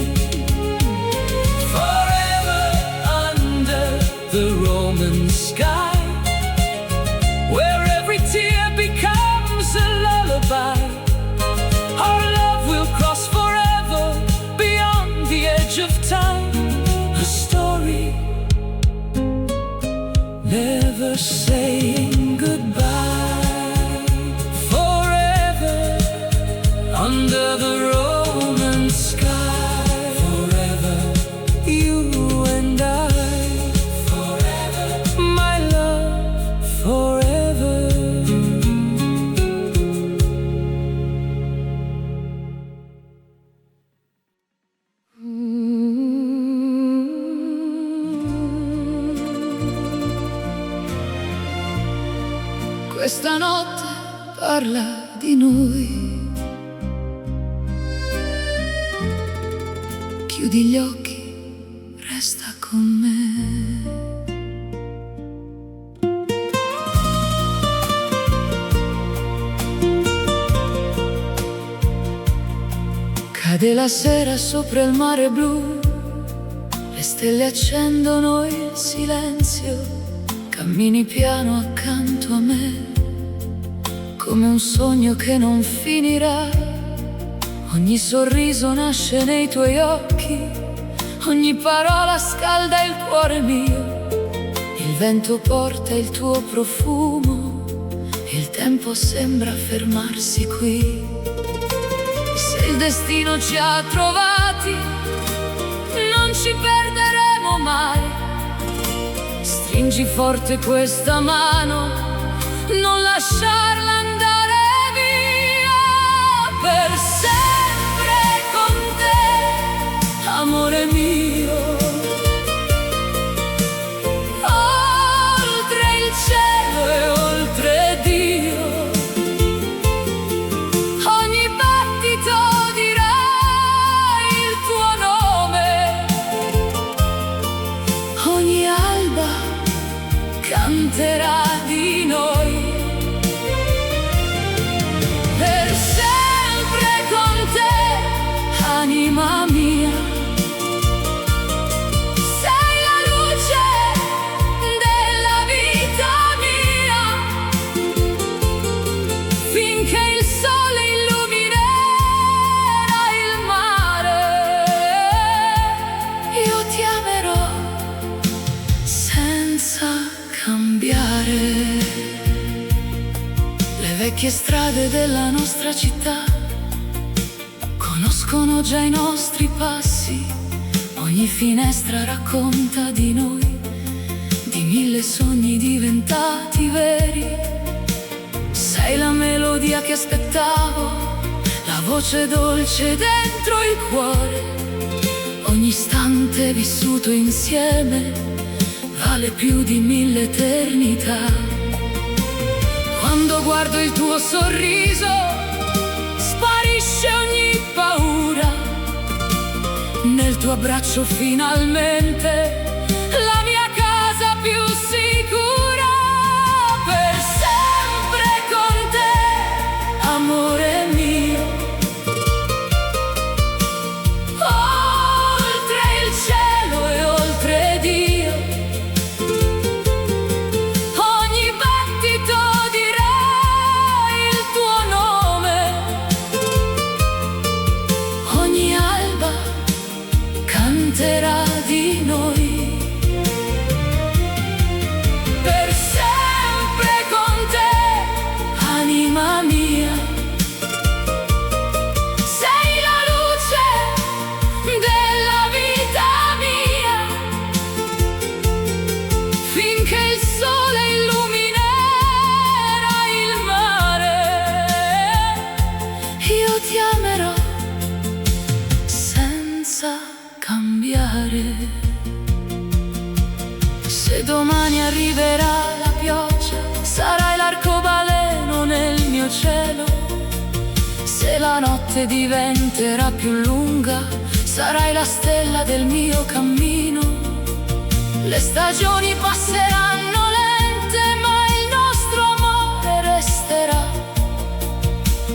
Forever under the Roman sky, where every tear becomes a lullaby. Our love will cross forever beyond the edge of time. A story never saying goodbye. Forever under the Roman sky. Forever you and I. Forever my love. Forever. Questa notte parla di noi. Chiudi gli occhi, resta con me. Cade la sera sopra il mare blu, le stelle accendono il silenzio. Cammini piano accanto a me, come un sogno che non finirà. Ogni sorriso nasce nei tuoi occhi, ogni parola scalda il cuore mio. Il vento porta il tuo profumo, il tempo sembra fermarsi qui. Se il destino ci ha trovati, non ci perderemo mai. Stringi forte questa mano, non lasciarla andare via. Per sempre con te, amore mio. Oltre il cielo e oltre Dio, ogni battito dirà il tuo nome. Ogni alba canterà di noi. Per sempre con te, anima mia. Sei la luce della vita mia, finché il sole illuminerà il mare. Io ti amerò senza cambiare. Le vecchie strade della nostra città conoscono già i nostri passi. Ogni finestra racconta di noi, di mille sogni diventati veri. Sei la melodia che aspettavo, la voce dolce dentro il cuore. Ogni istante vissuto insieme vale più di 1000 eternità. Quando guardo il tuo sorriso, sparisce ogni paura. Nel tuo abbraccio finalmente la mia casa più sicura. Per sempre con te, amore mio. Oltre il cielo e oltre Dio, ogni battito dirà il tuo nome. Ogni alba Se domani arriverà la pioggia, sarai l'arcobaleno nel mio cielo. Se la notte diventerà più lunga, sarai la stella del mio cammino. Le stagioni passeranno lente, ma il nostro amore resterà.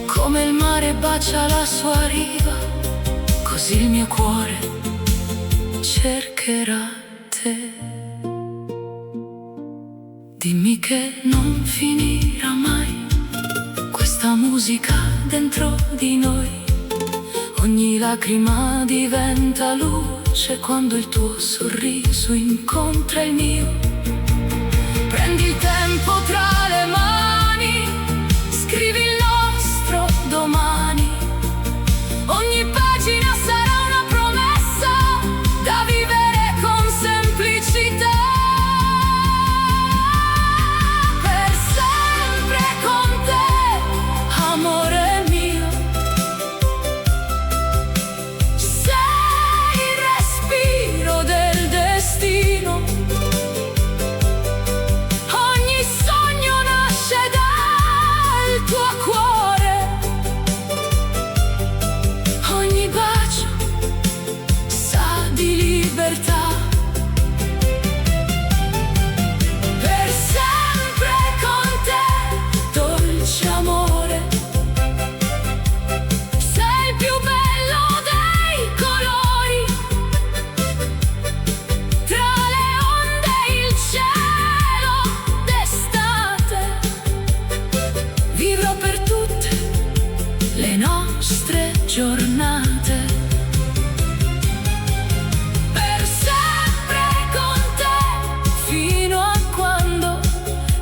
Come il mare bacia la sua riva, così il mio cuore cercherà te. Dimmi che non finirà mai questa musica dentro di noi. Ogni lacrima diventa luce quando il tuo sorriso incontra il mio. Prendi il tempo tra le mani, scrivi il nostro domani. Ogni pagina sarà una promessa da vivere con semplicità. Per sempre con te, amore mio. Sei il respiro del destino. Ogni sogno nasce dal tuo cuore. Ogni bacio sa di libertà. Per sempre con te, dolce amore. Sei il più bello dei colori. Tra le onde il cielo d'estate. Vivrò per tutte le nostre giornate. Per sempre con te, fino a quando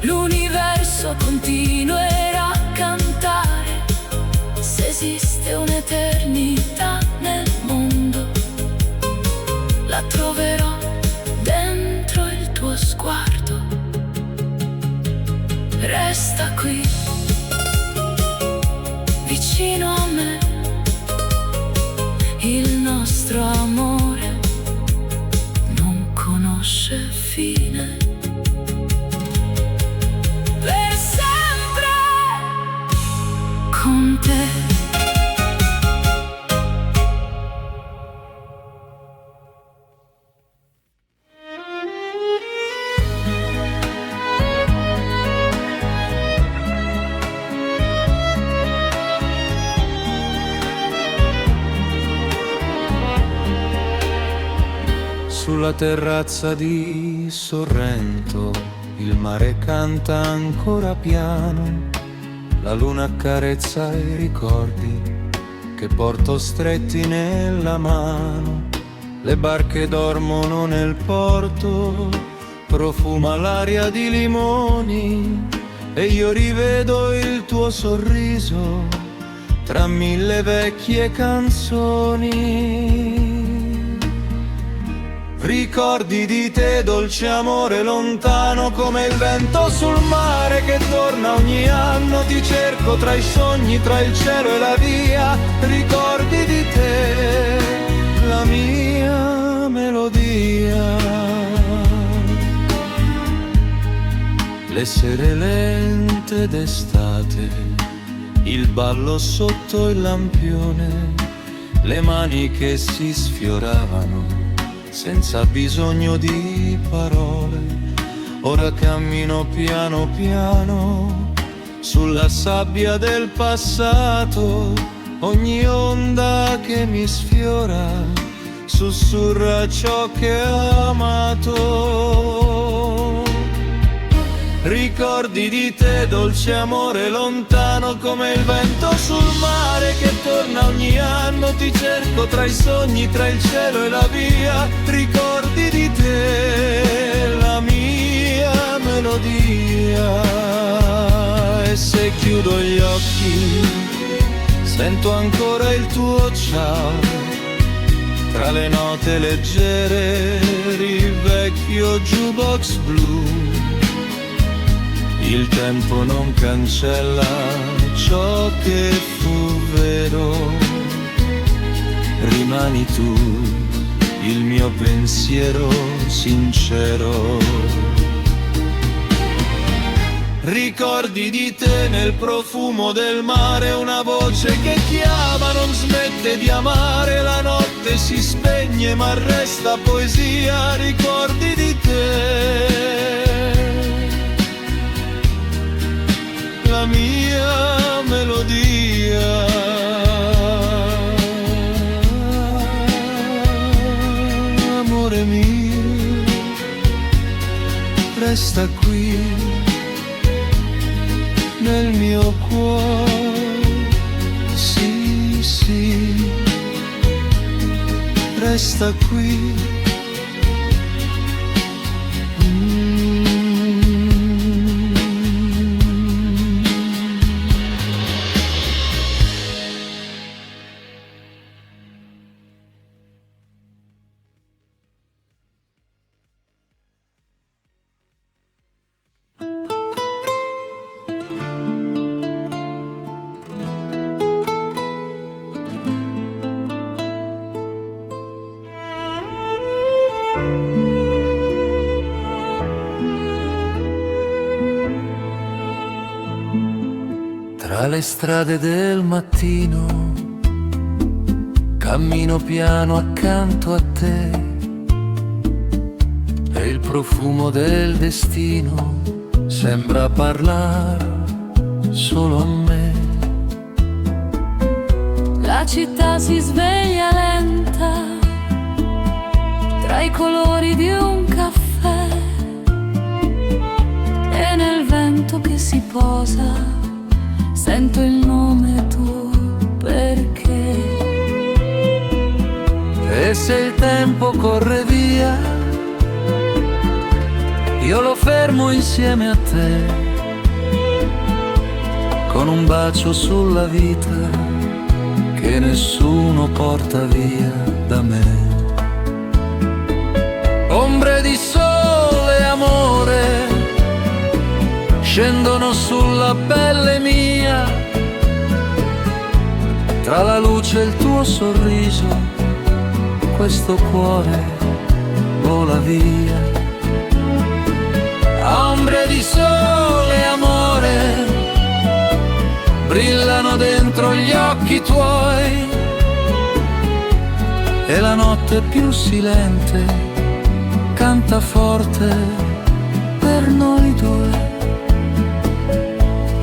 l'universo continuerà a cantare. Se esiste un'eternità nel mondo, la troverò dentro il tuo sguardo. Resta qui, vicino a me. Il nostro amore non conosce fine. Per sempre con te. Sulla terrazza di Sorrento il mare canta ancora piano, la luna accarezza i ricordi che porto stretti nella mano. Le barche dormono nel porto, profuma l'aria di limoni e io rivedo il tuo sorriso tra mille vecchie canzoni. Ricordi di te, dolce amore lontano, come il vento sul mare che torna ogni anno. Ti cerco tra i sogni, tra il cielo e la via. Ricordi di te, la mia melodia. Le sere lente d'estate, il ballo sotto il lampione, le mani che si sfioravano senza bisogno di parole. Ora cammino piano piano sulla sabbia del passato. Ogni onda che mi sfiora sussurra ciò che ho amato. Ricordi di te, dolce amore lontano, come il vento sul mare che torna ogni anno. Ti cerco tra i sogni, tra il cielo e la via. Ricordi di te, la mia melodia. E se chiudo gli occhi sento ancora il tuo ciao. Tra le note leggere il vecchio jukebox blu. Il tempo non cancella ciò che fu vero. Rimani tu, il mio pensiero sincero. Ricordi di te nel profumo del mare, una voce che chiama, non smette di amare, la notte si spegne ma resta poesia, ricordi di te, la mia melodia. Amore mio, resta qui nel mio cuore, sì, sì, resta qui. Tra le strade del mattino cammino piano accanto a te e il profumo del destino sembra parlare solo a me. La città si sveglia lenta tra i colori di un caffè e nel vento che si posa sento il nome tuo, perché? E se il tempo corre via, io lo fermo insieme a te, con un bacio sulla vita che nessuno porta via da me. Ombre di sole, amore, scendono sulla pelle mia, tra la luce e il tuo sorriso, questo cuore vola via. Ombre di sole, amore, brillano dentro gli occhi tuoi, e la notte più silente canta forte per noi due.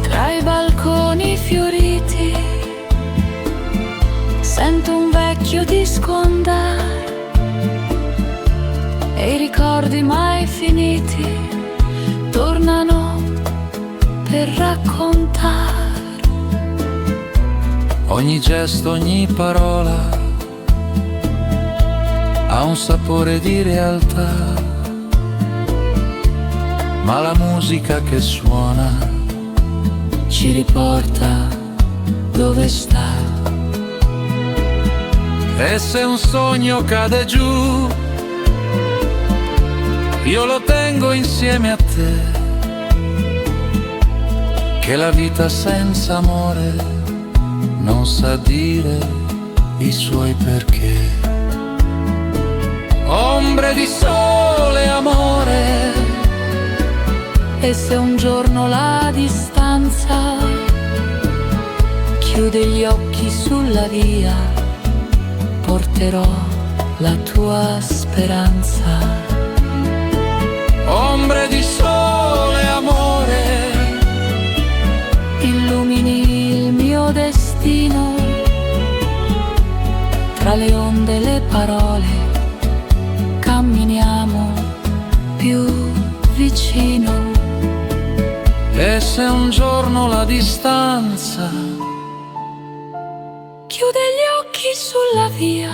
Tra i balconi fioriti sento un vecchio disco andare e i ricordi mai finiti tornano per raccontare. Ogni gesto, ogni parola ha un sapore di realtà, ma la musica che suona Ci riporta dove sta. E se un sogno cade giù, io lo tengo insieme a te, che la vita senza amore non sa dire i suoi perché. Ombre di sole, amore, E se un giorno la distanza chiude gli occhi sulla via, porterò la tua speranza. ombre di sole, amore, Illumini il mio destino, tra le onde e le parole camminiamo più vicino. e se un giorno la distanza Chiude gli occhi sulla via,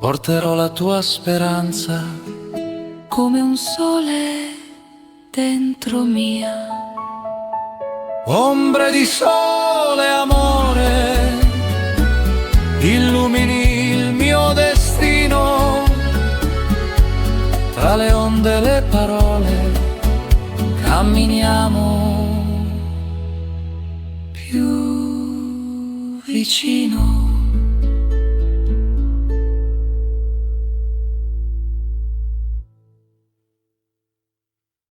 porterò la tua speranza. come un sole dentro mia. Ombre di sole, amore, illumini il mio destino, tra le onde e le parole camminiamo Più vicino.